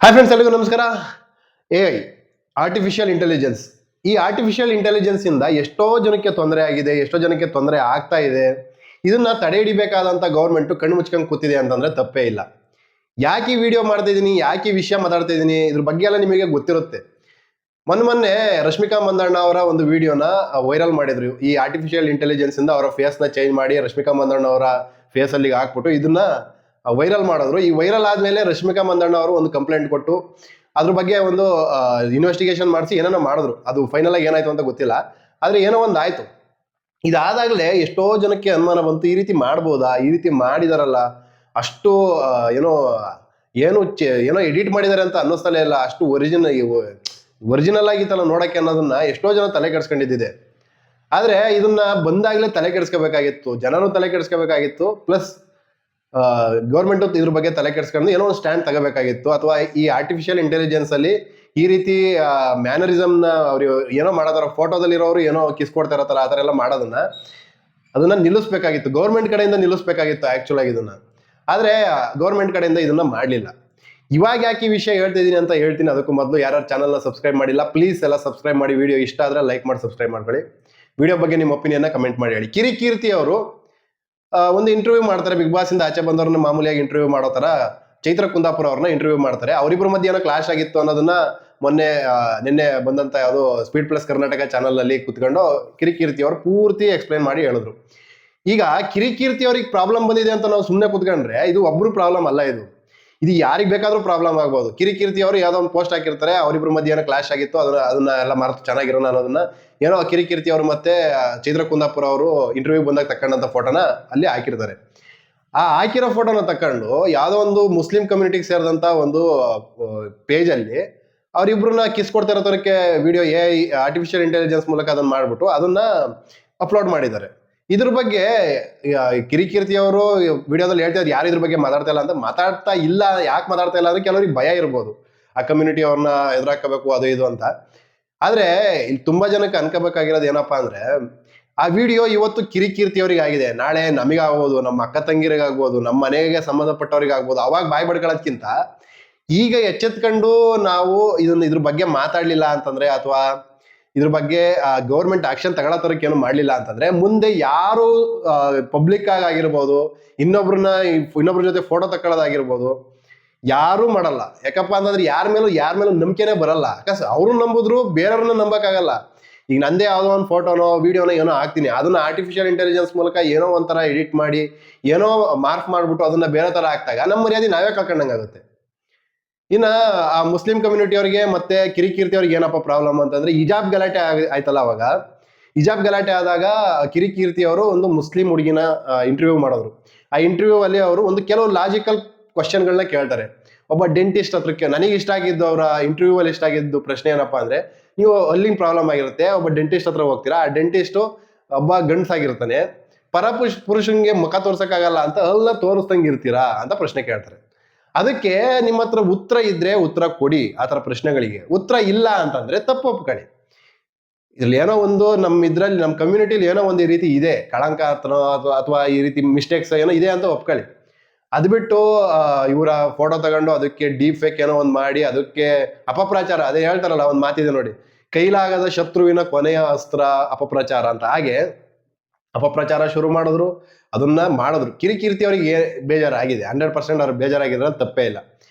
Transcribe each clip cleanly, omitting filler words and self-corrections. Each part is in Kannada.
ಹಾಯ್ ಫ್ರೆಂಡ್ಸ್, ಎಲ್ಲರಿಗೂ ನಮಸ್ಕಾರ. AI artificial intelligence. ಈ ಆರ್ಟಿಫಿಷಿಯಲ್ ಇಂಟೆಲಿಜೆನ್ಸ್ ಇಂದ ಎಷ್ಟೋ ಜನಕ್ಕೆ ತೊಂದರೆ ಆಗಿದೆ, ಎಷ್ಟೋ ಜನಕ್ಕೆ ತೊಂದರೆ ಆಗ್ತಾ ಇದೆ. ಇದನ್ನ ತಡೆ ಹಿಡಿಬೇಕಾದಂತ ಗೌರ್ಮೆಂಟ್ ಕಣ್ಣು ಮುಚ್ಕೊಂಡು ಕೂತಿದೆ ಅಂತಂದ್ರೆ ತಪ್ಪೇ ಇಲ್ಲ. ಯಾಕೆ ಈ ವಿಡಿಯೋ ಮಾಡ್ತಾ ಇದೀನಿ, ಯಾಕೆ ಈ ವಿಷಯ ಮಾತಾಡ್ತಾ ಇದೀನಿ, ಇದ್ರ ಬಗ್ಗೆ ಎಲ್ಲ ನಿಮಗೆ ಗೊತ್ತಿರುತ್ತೆ. ಮೊನ್ನೆ ರಶ್ಮಿಕಾ ಮಂದಣ್ಣ ಅವರ ಒಂದು ವಿಡಿಯೋನ ವೈರಲ್ ಮಾಡಿದ್ರು. ಈ ಆರ್ಟಿಫಿಷಿಯಲ್ ಇಂಟೆಲಿಜೆನ್ಸ್ ಇಂದ ಅವರ ಫೇಸ್ ನ ಚೇಂಜ್ ಮಾಡಿ ರಶ್ಮಿಕಾ ಮಂದಣ್ಣ ಅವರ ಫೇಸ್ ಅಲ್ಲಿ ಹಾಕ್ಬಿಟ್ಟು ಇದನ್ನ ವೈರಲ್ ಮಾಡಿದ್ರು. ಈ ವೈರಲ್ ಆದ್ಮೇಲೆ ರಶ್ಮಿಕಾ ಮಂದಣ್ಣ ಅವರು ಒಂದು ಕಂಪ್ಲೇಂಟ್ ಕೊಟ್ಟು ಅದ್ರ ಬಗ್ಗೆ ಒಂದು ಇನ್ವೆಸ್ಟಿಗೇಷನ್ ಮಾಡಿಸಿ ಏನೋ ಮಾಡಿದ್ರು. ಅದು ಫೈನಲ್ ಆಗಿ ಏನಾಯ್ತು ಅಂತ ಗೊತ್ತಿಲ್ಲ, ಆದ್ರೆ ಏನೋ ಒಂದು ಆಯ್ತು. ಇದಾದಾಗಲೇ ಎಷ್ಟೋ ಜನಕ್ಕೆ ಅನುಮಾನ ಬಂತು, ಈ ರೀತಿ ಮಾಡ್ಬೋದಾ, ಈ ರೀತಿ ಮಾಡಿದಾರಲ್ಲ, ಅಷ್ಟು ಏನೋ ಏನು ಏನೋ ಎಡಿಟ್ ಮಾಡಿದಾರೆ ಅಂತ ಅನ್ನಿಸ್ತಲೇ ಇಲ್ಲ. ಅಷ್ಟು ಒರಿಜಿನಲ್ ಆಗಿತ್ತಲ್ಲ ನೋಡಕ್ಕೆ ಅನ್ನೋದನ್ನ ಎಷ್ಟೋ ಜನ ತಲೆ ಕೆಡಿಸ್ಕೊಂಡಿದ್ದಿದೆ. ಆದ್ರೆ ಇದನ್ನ ಬಂದಾಗ್ಲೇ ತಲೆ ಕೆಡಿಸ್ಕೋಬೇಕಾಗಿತ್ತು, ಜನನು ತಲೆ ಕೆಡಿಸ್ಕೋಬೇಕಾಗಿತ್ತು, ಪ್ಲಸ್ ಗೌರ್ಮೆಂಟ್ ಇದ್ರ ಬಗ್ಗೆ ತಲೆ ಕೆಡಿಸ್ಕೊಂಡು ಏನೋ ಒಂದು ಸ್ಟ್ಯಾಂಡ್ ತಗೋಬೇಕಾಗಿತ್ತು. ಅಥವಾ ಈ ಆರ್ಟಿಫಿಷಿಯಲ್ ಇಂಟೆಲಿಜೆನ್ಸ್ ಅಲ್ಲಿ ಈ ರೀತಿ ಮ್ಯಾನರಿಸಮ್ ನ ಅವ್ರು ಏನೋ ಮಾಡೋದಾರ, ಫೋಟೋದಲ್ಲಿರೋರು ಏನೋ ಕಿಸ್ ಕೊಡ್ತಾ ಇರತ್ತಾರ, ಆ ಥರ ಎಲ್ಲ ಅದನ್ನ ನಿಲ್ಲಿಸ್ಬೇಕಾಗಿತ್ತು. ಗೌರ್ಮೆಂಟ್ ಕಡೆಯಿಂದ ನಿಲ್ಲಿಸ್ಬೇಕಾಗಿತ್ತು ಆಕ್ಚುಲ್ ಆಗಿ ಇದನ್ನ. ಆದ್ರೆ ಗೌರ್ಮೆಂಟ್ ಕಡೆಯಿಂದ ಇದನ್ನ ಮಾಡಲಿಲ್ಲ. ಇವಾಗ ಯಾಕೆ ಈ ವಿಷಯ ಹೇಳ್ತಿದ್ದೀನಿ ಅಂತ ಹೇಳ್ತೀನಿ. ಅದಕ್ಕೂ ಮೊದಲು ಯಾರು ಚಾನಲ್ನ ಸಬ್ಸ್ಕ್ರೈಬ್ ಮಾಡಿಲ್ಲ, ಪ್ಲೀಸ್ ಎಲ್ಲ ಸಬ್ಸ್ಕ್ರೈಬ್ ಮಾಡಿ. ವಿಡಿಯೋ ಇಷ್ಟ ಆದ್ರೆ ಲೈಕ್ ಮಾಡಿ ಸಬ್ಸ್ಕ್ರೈಬ್ ಮಾಡ್ಕೊಳ್ಳಿ. ವಿಡಿಯೋ ಬಗ್ಗೆ ನಿಮ್ಮ ಒಪಿನಿಯನ್ ಕಮೆಂಟ್ ಮಾಡಿ ಹೇಳಿ. ಕಿರಿಕೀರ್ತಿ ಅವರು ಒಂದು ಇಂಟರ್ವ್ಯೂ ಮಾಡ್ತಾರೆ. ಬಿಗ್ ಬಾಸ್ ಇಂದ ಆಚೆ ಬಂದವ್ರನ್ನ ಮಾಮೂಲಿಯಾಗಿ ಇಂಟರ್ವ್ಯೂ ಮಾಡೋ ತರ ಚೈತ್ರ ಕುಂದಾಪುರ ಅವ್ರನ್ನ ಇಂಟರ್ವ್ಯೂ ಮಾಡ್ತಾರೆ. ಅವರಿಬ್ಬರ ಮಧ್ಯೆ ಏನೋ ಕ್ಲಾಶ್ ಆಗಿತ್ತು ಅನ್ನೋದನ್ನ ನಿನ್ನೆ ಬಂದಂತ ಯಾವುದು ಸ್ಪೀಡ್ ಪ್ಲಸ್ ಕರ್ನಾಟಕ ಚಾನಲ್ ಅಲ್ಲಿ ಕುತ್ಕೊಂಡು ಕಿರಿಕೀರ್ತಿ ಅವರು ಪೂರ್ತಿ ಎಕ್ಸ್ಪ್ಲೈನ್ ಮಾಡಿ ಹೇಳಿದ್ರು. ಈಗ ಕಿರಿಕೀರ್ತಿ ಅವ್ರಿಗೆ ಪ್ರಾಬ್ಲಮ್ ಬಂದಿದೆ ಅಂತ ನಾವು ಸುಮ್ಮನೆ ಕುತ್ಕೊಂಡ್ರೆ ಇದು ಒಬ್ರು ಪ್ರಾಬ್ಲಮ್ ಅಲ್ಲ, ಇದು ಯಾರಿಗೆ ಬೇಕಾದ್ರೂ ಪ್ರಾಬ್ಲಮ್ ಆಗ್ಬೋದು. ಕಿರಿಕೀರ್ತಿ ಅವರು ಯಾವ್ದೋ ಒಂದು ಪೋಸ್ಟ್ ಹಾಕಿರ್ತಾರೆ, ಅವರಿಬ್ರು ಮಧ್ಯೆ ಏನೋ ಕ್ಲಾಶ್ ಆಗಿತ್ತು, ಅದನ್ನ ಎಲ್ಲ ಮರೆತು ಚೆನ್ನಾಗಿರೋಣ ಅನ್ನೋದನ್ನ ಏನೋ ಕಿರಿಕೀರ್ತಿ ಅವರು ಮತ್ತೆ ಚೈತ್ರ ಕುಂದಾಪುರ ಅವರು ಇಂಟರ್ವ್ಯೂ ಬಂದಾಗ ತಕ್ಕಂಡಂತ ಫೋಟೋನ ಅಲ್ಲಿ ಹಾಕಿರ್ತಾರೆ. ಆ ಹಾಕಿರೋ ಫೋಟೋನ ತಕೊಂಡು ಯಾವ್ದೋ ಒಂದು ಮುಸ್ಲಿಂ ಕಮ್ಯುನಿಟಿಗೆ ಸೇರಿದಂತ ಒಂದು ಪೇಜ್ ಅಲ್ಲಿ ಅವರಿಬ್ರನ್ನ ಕಿಸ್ ಕೊಡ್ತಾ ಇರೋದಕ್ಕೆ ವಿಡಿಯೋ ಆರ್ಟಿಫಿಷಿಯಲ್ ಇಂಟೆಲಿಜೆನ್ಸ್ ಮೂಲಕ ಅದನ್ನ ಮಾಡ್ಬಿಟ್ಟು ಅದನ್ನ ಅಪ್ಲೋಡ್ ಮಾಡಿದ್ದಾರೆ. ಇದ್ರ ಬಗ್ಗೆ ಕಿರಿಕೀರ್ತಿ ಅವರು ವಿಡಿಯೋದಲ್ಲಿ ಹೇಳ್ತಿದ್ರು ಯಾರು ಇದ್ರ ಬಗ್ಗೆ ಮಾತಾಡ್ತಾ ಇಲ್ಲ ಅಂತ. ಮಾತಾಡ್ತಾ ಇಲ್ಲ, ಯಾಕೆ ಮಾತಾಡ್ತಾ ಇಲ್ಲ ಅಂದ್ರೆ ಕೆಲವರಿಗೆ ಭಯ ಇರ್ಬೋದು, ಆ ಕಮ್ಯುನಿಟಿ ಅವ್ರನ್ನ ಎದುರಾಕಬೇಕು ಅದು ಇದು ಅಂತ. ಆದ್ರೆ ಇಲ್ಲಿ ತುಂಬಾ ಜನಕ್ಕೆ ಅನ್ಕೋಬೇಕಾಗಿರೋದು ಏನಪ್ಪಾ ಅಂದ್ರೆ, ಆ ವಿಡಿಯೋ ಇವತ್ತು ಕಿರಿಕೀರ್ತಿ ಅವ್ರಿಗೆ ಆಗಿದೆ, ನಾಳೆ ನಮಗಾಗ್ಬೋದು, ನಮ್ಮ ಅಕ್ಕ ತಂಗಿರಿಗಾಗ್ಬೋದು, ನಮ್ಮ ಮನೆಗೆ ಸಂಬಂಧಪಟ್ಟವ್ರಿಗೆ ಆಗ್ಬೋದು. ಅವಾಗ ಬಾಯ್ ಬಡ್ಕೊಳ್ಳೋದ್ಕಿಂತ ಈಗ ಎಚ್ಚೆತ್ಕೊಂಡು ನಾವು ಇದ್ರ ಬಗ್ಗೆ ಮಾತಾಡ್ಲಿಲ್ಲ ಅಂತಂದ್ರೆ, ಅಥವಾ ಇದ್ರ ಬಗ್ಗೆ ಗೌರ್ಮೆಂಟ್ ಆಕ್ಷನ್ ತಗೊಳತರಕ್ಕೆ ಏನು ಮಾಡ್ಲಿಲ್ಲ ಅಂತಂದ್ರೆ, ಮುಂದೆ ಯಾರು ಪಬ್ಲಿಕ್ ಆಗಿರ್ಬೋದು, ಇನ್ನೊಬ್ರ ಜೊತೆ ಫೋಟೋ ತಕೊಳ್ಳೋದಾಗಿರ್ಬೋದು, ಯಾರು ಮಾಡಲ್ಲ. ಯಾಕಪ್ಪ ಅಂತಂದ್ರೆ ಯಾರ ಮೇಲೂ ನಂಬಿಕೆನೆ ಬರಲ್ಲ. ಅಕಸ್ ಅವ್ರು ನಂಬುದ್ರು ಬೇರೆಯವ್ರನ್ನ ನಂಬಕ್ಕಾಗಲ್ಲ. ಈಗ ನಂದೇ ಯಾವ್ದೋ ಒಂದು ಫೋಟೋನೋ ವಿಡಿಯೋನೋ ಏನೋ ಹಾಕ್ತೀನಿ, ಅದನ್ನ ಆರ್ಟಿಫಿಷಿಯಲ್ ಇಂಟೆಲಿಜೆನ್ಸ್ ಮೂಲಕ ಏನೋ ಒಂಥರ ಎಡಿಟ್ ಮಾಡಿ ಏನೋ ಮಾರ್ಕ್ ಮಾಡ್ಬಿಟ್ಟು ಅದನ್ನ ಬೇರೆ ತರ ಹಾಕ್ದಾಗ ನಮ್ಮ ಮರ್ಯಾದೆ ನಾವೇ ಕಳ್ಕೊಂಡಂಗಾಗುತ್ತೆ. ಇನ್ನ ಆ ಮುಸ್ಲಿಂ ಕಮ್ಯುನಿಟಿ ಅವರಿಗೆ ಮತ್ತೆ ಕಿರಿಕೀರ್ತಿ ಅವ್ರಿಗೆ ಏನಪ್ಪ ಪ್ರಾಬ್ಲಮ್ ಅಂತಂದ್ರೆ, ಹಿಜಾಬ್ ಗಲಾಟೆ ಆಯ್ತಲ್ಲ. ಅವಾಗ ಹಿಜಾಬ್ ಗಲಾಟೆ ಆದಾಗ ಕಿರಿಕೀರ್ತಿ ಅವರು ಒಂದು ಮುಸ್ಲಿಂ ಹುಡುಗಿನ ಇಂಟರ್ವ್ಯೂ ಮಾಡಿದ್ರು. ಆ ಇಂಟರ್ವ್ಯೂ ಅಲ್ಲಿ ಅವರು ಒಂದು ಕೆಲವು ಲಾಜಿಕಲ್ ಕ್ವಶನ್ಗಳನ್ನ ಕೇಳ್ತಾರೆ. ಒಬ್ಬ ಡೆಂಟಿಸ್ಟ್ ಹತ್ರಕ್ಕೆ ನನಗೆ ಇಷ್ಟ ಆಗಿದ್ದು, ಅವರ ಇಂಟರ್ವ್ಯೂ ಅಲ್ಲಿ ಇಷ್ಟ ಆಗಿದ್ದು ಪ್ರಶ್ನೆ ಏನಪ್ಪಾ ಅಂದ್ರೆ, ನೀವು ಅಲ್ಲಿನ ಪ್ರಾಬ್ಲಮ್ ಆಗಿರುತ್ತೆ, ಒಬ್ಬ ಡೆಂಟಿಸ್ಟ್ ಹತ್ರ ಹೋಗ್ತೀರಾ, ಆ ಡೆಂಟಿಸ್ಟ್ ಒಬ್ಬ ಗಂಡ್ಸಾಗಿರ್ತಾನೆ, ಪುರುಷನ್ಗೆ ಮುಖ ತೋರ್ಸಕ್ಕಾಗಲ್ಲ ಅಂತ ಅಲ್ಲ ತೋರಿಸ್ದಂಗೆ ಇರ್ತೀರಾ ಅಂತ ಪ್ರಶ್ನೆ ಕೇಳ್ತಾರೆ. ಅದಕ್ಕೆ ನಿಮ್ಮ ಹತ್ರ ಉತ್ತರ ಇದ್ರೆ ಉತ್ತರ ಕೊಡಿ. ಆ ತರ ಪ್ರಶ್ನೆಗಳಿಗೆ ಉತ್ತರ ಇಲ್ಲ ಅಂತಂದ್ರೆ ತಪ್ಪು ಒಪ್ಕೊಳ್ಳಿ. ಇದ್ರಲ್ಲಿ ಏನೋ ಒಂದು ನಮ್ಮ ಕಮ್ಯುನಿಟಿಲಿ ಏನೋ ಒಂದು ಈ ರೀತಿ ಇದೆ, ಕಳಂಕ ಅಥವಾ ಈ ರೀತಿ ಮಿಸ್ಟೇಕ್ಸ್ ಏನೋ ಇದೆ ಅಂತ ಒಪ್ಕೊಳ್ಳಿ. ಅದು ಬಿಟ್ಟು ಇವರ ಫೋಟೋ ತಗೊಂಡು ಅದಕ್ಕೆ ಡೀಪ್ ಫೇಕ್ ಏನೋ ಒಂದು ಮಾಡಿ ಅದಕ್ಕೆ ಅಪಪ್ರಚಾರ, ಅದೇ ಹೇಳ್ತಾರಲ್ಲ ಒಂದು ಮಾತಿದೆ ನೋಡಿ, ಕೈಲಾಗದ ಶತ್ರುವಿನ ಕೊನೆಯ ಅಸ್ತ್ರ ಅಪಪ್ರಚಾರ ಅಂತ. ಹಾಗೆ ಅಪಪ್ರಚಾರ ಶುರು ಮಾಡಿದ್ರು, ಅದನ್ನ ಮಾಡಿದ್ರು. ಕಿರಿಕೀರ್ತಿ ಅವರಿಗೆ ಬೇಜಾರಾಗಿದೆ, 100% ಅವ್ರಿಗೆ ಬೇಜಾರಾಗಿದ್ರೆ ತಪ್ಪೇ ಇಲ್ಲ.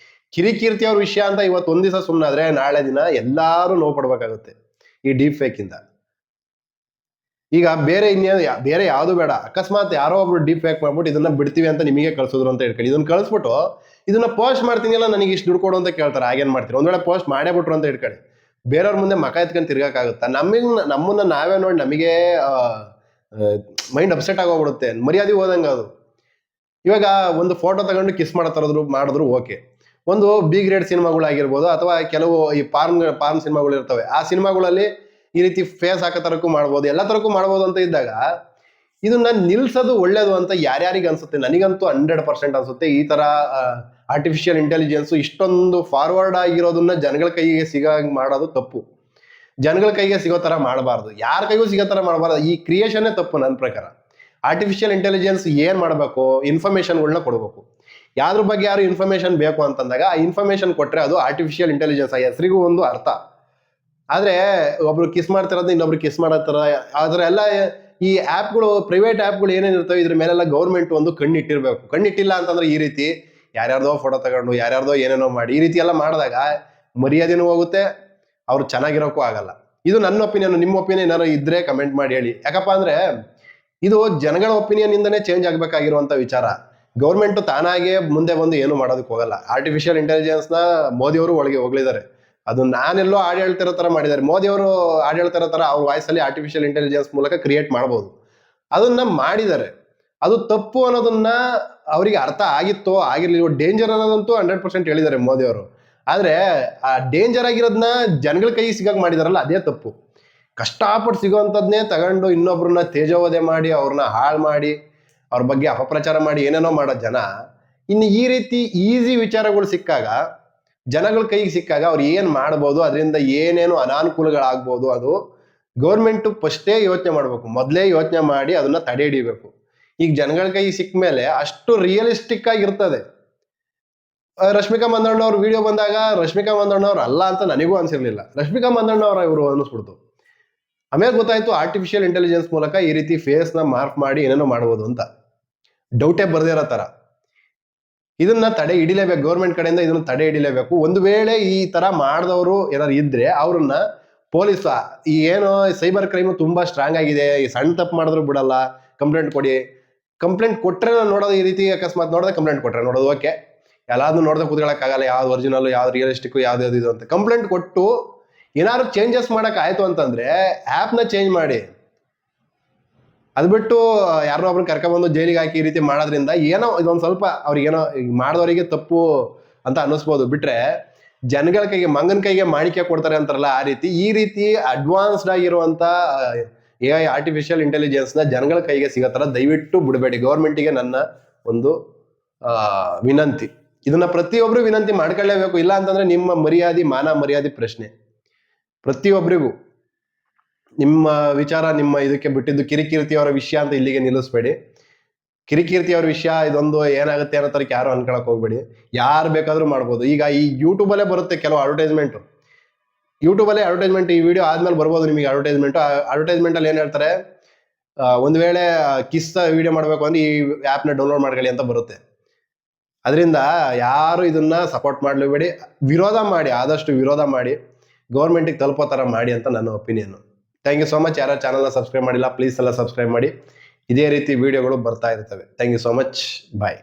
ಕಿರಿಕೀರ್ತಿ ಅವ್ರ ವಿಷಯ ಅಂತ ಇವತ್ತು ಒಂದ್ ದಿವಸ ಸುಮ್ಮನಾದ್ರೆ ನಾಳೆ ದಿನ ಎಲ್ಲಾರು ನೋವು ಪಡ್ಬೇಕಾಗುತ್ತೆ ಈ ಡೀಪ್ ಫೇಕ್ ಇಂದ. ಈಗ ಬೇರೆ ಯಾವ್ದು ಬೇಡ, ಅಕಸ್ಮಾತ್ ಯಾರೋ ಒಬ್ರು ಡೀಪ್ ಫೇಕ್ ಮಾಡ್ಬಿಟ್ಟು ಇದನ್ನ ಬಿಡ್ತೀವಿ ಅಂತ ನಿಮಗೆ ಕಳ್ಸಿದ್ರು ಅಂತ ಹೇಳ್ಕೊಳ್ಳಿ. ಇದನ್ನ ಕಳಿಸ್ಬಿಟ್ಟು ಇದನ್ನ ಪೋಸ್ಟ್ ಮಾಡ್ತೀನಿಲ್ಲ, ನನಗೆ ಇಷ್ಟು ದುಡ್ಡು ಕೊಡು ಅಂತ ಕೇಳ್ತಾರೆ. ಹಾಗೇನ್ ಮಾಡ್ತೀರಿ? ಒಂದ್ ವೇಳೆ ಪೋಸ್ಟ್ ಮಾಡೇ ಬಿಟ್ರು ಅಂತ ಹೇಳ್ಕೊಳ್ಳಿ, ಬೇರೆಯವ್ರ ಮುಂದೆ ಮಕ ಎತ್ಕೊಂಡು ತಿರ್ಗಾಕಾಗುತ್ತಾ? ನಮ್ಮನ್ನ ನಾವೇ ನೋಡಿ ನಮಗೆ ಮೈಂಡ್ ಅಪ್ಸೆಟ್ ಆಗೋಗ್ಬಿಡುತ್ತೆ, ಮರ್ಯಾದೆ ಹೋದಂಗ ಅದು. ಇವಾಗ ಒಂದು ಫೋಟೋ ತಗೊಂಡು ಕಿಸ್ ಮಾಡಿದ್ರು ಓಕೆ. ಒಂದು ಬಿ ಗ್ರೇಡ್ ಸಿನಿಮಾಗಳಾಗಿರ್ಬೋದು, ಅಥವಾ ಕೆಲವು ಈ ಪಾರ್ಮ್ ಸಿನಿಮಾಗಳು ಇರ್ತವೆ, ಆ ಸಿನಿಮಾಗಳಲ್ಲಿ ಈ ರೀತಿ ಫೇಸ್ ಹಾಕೋ ತರಕ್ಕೂ ಮಾಡ್ಬೋದು, ಎಲ್ಲ ತರಕ್ಕೂ ಮಾಡ್ಬೋದು ಅಂತ ಇದ್ದಾಗ ಇದನ್ನ ನಿಲ್ಸೋದು ಒಳ್ಳೇದು ಅಂತ ಯಾರ್ಯಾರಿಗೆ ಅನ್ಸುತ್ತೆ. ನನಗಂತೂ 100% ಅನ್ಸುತ್ತೆ. ಈ ತರ ಆರ್ಟಿಫಿಷಿಯಲ್ ಇಂಟೆಲಿಜೆನ್ಸ್ ಇಷ್ಟೊಂದು ಫಾರ್ವರ್ಡ್ ಆಗಿರೋದನ್ನ ಜನಗಳ ಕೈಗೆ ಸಿಗೋಂಗ್ ಮಾಡೋದು ತಪ್ಪು. ಜನಗಳ ಕೈಗೆ ಸಿಗೋ ತರ ಮಾಡಬಾರ್ದು, ಯಾರ ಕೈಗೂ ಸಿಗೋ ತರ ಮಾಡಬಾರ್ದು. ಈ ಕ್ರಿಯೇಷನ್ನೇ ತಪ್ಪು ನನ್ನ ಪ್ರಕಾರ. ಆರ್ಟಿಫಿಷಿಯಲ್ ಇಂಟೆಲಿಜೆನ್ಸ್ ಏನ್ ಮಾಡಬೇಕು, ಇನ್ಫಾರ್ಮೇಶನ್ಗಳನ್ನ ಕೊಡಬೇಕು. ಯಾವ್ದ್ರ ಬಗ್ಗೆ ಯಾರು ಇನ್ಫಾರ್ಮೇಶನ್ ಬೇಕು ಅಂತಂದಾಗ ಆ ಇನ್ಫಾರ್ಮೇಶನ್ ಕೊಟ್ರೆ ಅದು ಆರ್ಟಿಫಿಷಿಯಲ್ ಇಂಟೆಲಿಜೆನ್ಸ್. ಆ ಹೆಸರಿಗೂ ಒಂದು ಅರ್ಥ. ಆದ್ರೆ ಒಬ್ರು ಕಿಸ್ ಮಾಡ್ತಿರೋದು ಇನ್ನೊಬ್ರು ಕಿಸ್ ಮಾಡತ್ತಾರ. ಆದ್ರೆ ಎಲ್ಲ ಈ ಆ್ಯಪ್ಗಳು, ಪ್ರೈವೇಟ್ ಆ್ಯಪ್ಗಳು ಏನೇನಿರ್ತವೆ ಇದ್ರ ಮೇಲೆಲ್ಲ ಗೌರ್ಮೆಂಟ್ ಒಂದು ಕಣ್ಣಿಟ್ಟಿರ್ಬೇಕು. ಕಣ್ಣಿಟ್ಟಿಲ್ಲ ಅಂತಂದ್ರೆ ಈ ರೀತಿ ಯಾರ್ಯಾರ್ದೋ ಫೋಟೋ ತಗೊಂಡು ಯಾರ್ಯಾರ್ದೋ ಏನೇನೋ ಮಾಡಿ ಈ ರೀತಿ ಎಲ್ಲ ಮಾಡಿದಾಗ ಮರ್ಯಾದೆನೂ ಹೋಗುತ್ತೆ, ಅವ್ರು ಚೆನ್ನಾಗಿರೋಕ್ಕೂ ಆಗಲ್ಲ. ಇದು ನನ್ನ ಒಪಿನಿಯನ್. ನಿಮ್ಮ ಒಪಿನಿಯನ್ ಏನಾದ್ರು ಇದ್ರೆ ಕಮೆಂಟ್ ಮಾಡಿ ಹೇಳಿ. ಯಾಕಪ್ಪ ಅಂದ್ರೆ ಇದು ಜನಗಳ ಒಪಿನಿಯನ್ ಇಂದನೇ ಚೇಂಜ್ ಆಗ್ಬೇಕಾಗಿರುವಂತ ವಿಚಾರ. ಗೌರ್ಮೆಂಟ್ ತಾನಾಗೆ ಮುಂದೆ ಬಂದು ಏನು ಮಾಡೋದಕ್ಕೆ ಹೋಗಲ್ಲ. ಆರ್ಟಿಫಿಷಿಯಲ್ ಇಂಟೆಲಿಜೆನ್ಸ್ ನ ಮೋದಿಯವರು ಒಳಗೆ ಹೋಗ್ಲಿದ್ದಾರೆ. ಅದು ನಾನೆಲ್ಲೋ ಹಾಡು ಹೇಳ್ತಿರೋ ತರ ಮಾಡಿದ್ದಾರೆ. ಮೋದಿಯವರು ಹಾಡು ಹೇಳ್ತಿರೋ ತರ ಅವ್ರ ವಾಯ್ಸಲ್ಲಿ ಆರ್ಟಿಫಿಷಿಯಲ್ ಇಂಟೆಲಿಜೆನ್ಸ್ ಮೂಲಕ ಕ್ರಿಯೇಟ್ ಮಾಡಬಹುದು. ಅದನ್ನ ಮಾಡಿದ್ದಾರೆ. ಅದು ತಪ್ಪು ಅನ್ನೋದನ್ನ ಅವರಿಗೆ ಅರ್ಥ ಆಗಿತ್ತೋ ಆಗಿರ್ಲಿಲ್ಲ. ಡೇಂಜರ್ ಅನ್ನೋದಂತೂ 100% ಹೇಳಿದ್ದಾರೆ ಮೋದಿಯವರು. ಆದ್ರೆ ಆ ಡೇಂಜರ್ ಆಗಿರೋದನ್ನ ಜನಗಳ ಕೈ ಸಿಗಕ್ ಮಾಡಿದಾರಲ್ಲ, ಅದೇ ತಪ್ಪು. ಕಷ್ಟಪಟ್ಟು ಸಿಗೋವಂಥದ್ನೇ ತಗೊಂಡು ಇನ್ನೊಬ್ರನ್ನ ತೇಜೋವಧೆ ಮಾಡಿ ಅವ್ರನ್ನ ಹಾಳು ಮಾಡಿ ಅವ್ರ ಬಗ್ಗೆ ಅಪಪ್ರಚಾರ ಮಾಡಿ ಏನೇನೋ ಮಾಡೋ ಜನ ಇನ್ನು ಈ ರೀತಿ ಈಸಿ ವಿಚಾರಗಳು ಸಿಕ್ಕಾಗ, ಜನಗಳ ಕೈಗೆ ಸಿಕ್ಕಾಗ ಅವ್ರು ಏನ್ ಮಾಡ್ಬೋದು, ಅದರಿಂದ ಏನೇನು ಅನಾನುಕೂಲಗಳಾಗ್ಬೋದು, ಅದು ಗೌರ್ಮೆಂಟ್ ಫಸ್ಟೇ ಯೋಚನೆ ಮಾಡ್ಬೇಕು. ಮೊದಲೇ ಯೋಚನೆ ಮಾಡಿ ಅದನ್ನ ತಡೆ ಹಿಡಿಬೇಕು. ಈಗ ಜನಗಳ ಕೈಗೆ ಸಿಕ್ಕ ಮೇಲೆ ಅಷ್ಟು ರಿಯಲಿಸ್ಟಿಕ್ ಆಗಿರ್ತದೆ. ರಶ್ಮಿಕಾ ಮಂದಣ್ಣ ಅವ್ರ ವಿಡಿಯೋ ಬಂದಾಗ ರಶ್ಮಿಕಾ ಮಂದಣ್ಣ ಅವ್ರು ಅಲ್ಲ ಅಂತ ನನಗೂ ಅನ್ಸಿರ್ಲಿಲ್ಲ. ರಶ್ಮಿಕಾ ಮಂದಣ್ಣ ಅವರ ಇವರು ಅನ್ನಿಸ್ಬಿಡ್ತು. ಆಮೇಲೆ ಗೊತ್ತಾಯ್ತು ಆರ್ಟಿಫಿಷಿಯಲ್ ಇಂಟೆಲಿಜೆನ್ಸ್ ಮೂಲಕ ಈ ರೀತಿ ಫೇಸ್ ನ ಮಾರ್ಕ್ ಮಾಡಿ ಏನೇನೋ ಮಾಡ್ಬೋದು ಅಂತ. ಡೌಟೇ ಬರ್ದಿರೋ ತರ. ಇದನ್ನ ತಡೆ ಹಿಡಿಲೇಬೇಕು. ಗೌರ್ಮೆಂಟ್ ಕಡೆಯಿಂದ ಇದನ್ನ ತಡೆ ಹಿಡಿಲೇಬೇಕು. ಒಂದು ವೇಳೆ ಈ ತರ ಮಾಡಿದವರು ಏನಾದ್ರು ಇದ್ರೆ ಅವ್ರನ್ನ ಪೊಲೀಸ್, ಈ ಏನು ಸೈಬರ್ ಕ್ರೈಮ್ ತುಂಬಾ ಸ್ಟ್ರಾಂಗ್ ಆಗಿದೆ. ಈ ಸಣ್ಣ ತಪ್ಪು ಮಾಡಿದ್ರು ಬಿಡಲ್ಲ, ಕಂಪ್ಲೇಂಟ್ ಕೊಡಿ. ಕಂಪ್ಲೇಂಟ್ ಕೊಟ್ರೆ ನೋಡೋದು, ಈ ರೀತಿ ಅಕಸ್ಮಾತ್ ನೋಡೋದು ಕಂಪ್ಲೇಂಟ್ ಕೊಟ್ರೆ ನೋಡೋದು ಓಕೆ. ಎಲ್ಲಾದ್ರೂ ನೋಡ್ದೆ ಕೂತ್ಕೊಳ್ಳೋಕ್ಕಾಗಲ್ಲ, ಯಾವ್ದು ಒರಿಜಿನಲ್, ಯಾವ್ದು ರಿಯಲಿಸ್ಟಿಕ್, ಯಾವ್ದು ಇದು ಅಂತ. ಕಂಪ್ಲೇಂಟ್ ಕೊಟ್ಟು ಏನಾದ್ರು ಚೇಂಜಸ್ ಮಾಡಕ್ ಆಯ್ತು ಅಂತಂದ್ರೆ ಆ್ಯಪ್ನ ಚೇಂಜ್ ಮಾಡಿ. ಅದು ಬಿಟ್ಟು ಯಾರನ್ನೋ ಒಬ್ರನ್ನ ಕರ್ಕೊಂಡ್ಬಂದು ಜೈಲಿಗೆ ಹಾಕಿ ಈ ರೀತಿ ಮಾಡೋದ್ರಿಂದ ಏನೋ ಇದೊಂದು ಸ್ವಲ್ಪ ಅವ್ರಿಗೇನೋ ಮಾಡಿದವರಿಗೆ ತಪ್ಪು ಅಂತ ಅನ್ನಿಸ್ಬೋದು. ಬಿಟ್ರೆ ಜನಗಳ ಕೈಗೆ, ಮಂಗನ ಕೈಗೆ ಮಾಣಿಕ್ಯ ಕೊಡ್ತಾರೆ ಅಂತಾರಲ್ಲ, ಆ ರೀತಿ ಈ ರೀತಿ ಅಡ್ವಾನ್ಸ್ಡ್ ಆಗಿರುವಂತ AI ಆರ್ಟಿಫಿಷಿಯಲ್ ಇಂಟೆಲಿಜೆನ್ಸ್ ನ ಜನಗಳ ಕೈಗೆ ಸಿಗೋ ತರ ದಯವಿಟ್ಟು ಬಿಡಬೇಡಿ. ಗೌರ್ಮೆಂಟಿಗೆ ನನ್ನ ಒಂದು ವಿನಂತಿ. ಇದನ್ನ ಪ್ರತಿಯೊಬ್ರು ವಿನಂತಿ ಮಾಡ್ಕೊಳ್ಳೇಬೇಕು. ಇಲ್ಲ ಅಂತಂದ್ರೆ ನಿಮ್ಮ ಮರ್ಯಾದೆ, ಮಾನ ಮರ್ಯಾದೆ ಪ್ರಶ್ನೆ. ಪ್ರತಿಯೊಬ್ಬರಿಗೂ ನಿಮ್ಮ ವಿಚಾರ, ನಿಮ್ಮ ಇದಕ್ಕೆ ಬಿಟ್ಟಿದ್ದು ಕಿರಿಕೀರ್ತಿ ಅವರ ವಿಷಯ ಅಂತ ಇಲ್ಲಿಗೆ ನಿಲ್ಲಿಸ್ಬೇಡಿ. ಕಿರಿಕೀರ್ತಿ ಅವ್ರ ವಿಷಯ ಇದೊಂದು ಏನಾಗುತ್ತೆ ಅನ್ನೋ ತರಕ್ಕೆ ಯಾರು ಅನ್ಕೊಳಕ್ ಹೋಗ್ಬೇಡಿ. ಯಾರು ಬೇಕಾದ್ರೂ ಮಾಡ್ಬೋದು. ಈಗ ಈ ಯೂಟ್ಯೂಬಲ್ಲೇ ಬರುತ್ತೆ ಕೆಲವು ಅಡ್ವರ್ಟೈಸ್ಮೆಂಟ್. ಯೂಟ್ಯೂಬಲ್ಲೇ ಅಡ್ವರ್ಟೈಸ್ಮೆಂಟ್, ಈ ವಿಡಿಯೋ ಆದ್ಮೇಲೆ ಬರ್ಬೋದು ನಿಮಗೆ ಅಡ್ವರ್ಟೈಸ್ಮೆಂಟ್. ಅಡ್ವರ್ಟೈಸ್ಮೆಂಟ್ ಅಲ್ಲಿ ಏನ್ ಹೇಳ್ತಾರೆ, ಒಂದ್ ವೇಳೆ ಕಿಸ್ ವಿಡಿಯೋ ಮಾಡ್ಬೇಕು ಅಂದ್ರೆ ಈ ಆ್ಯಪ್ನ ಡೌನ್ಲೋಡ್ ಮಾಡ್ಕೊಳ್ಳಿ ಅಂತ ಬರುತ್ತೆ. ಅದರಿಂದ ಯಾರು ಇದನ್ನ ಸಪೋರ್ಟ್ ಮಾಡಲೇಬೇಡಿ. ವಿರೋಧ ಮಾಡಿ, ಆದಷ್ಟು ವಿರೋಧ ಮಾಡಿ ಗೌರ್ಮೆಂಟಿಗೆ ತಲುಪೋ ಥರ ಮಾಡಿ ಅಂತ ನನ್ನ opinion. Thank you so much. ಯಾರು ಚಾನಲ್ನ ಸಬ್ಸ್ಕ್ರೈಬ್ ಮಾಡಿಲ್ಲ ಪ್ಲೀಸ್ ಎಲ್ಲ ಸಬ್ಸ್ಕ್ರೈಬ್ ಮಾಡಿ. ಇದೇ ರೀತಿ ವಿಡಿಯೋಗಳು ಬರ್ತಾ ಇರ್ತವೆ. Thank you so much. Bye.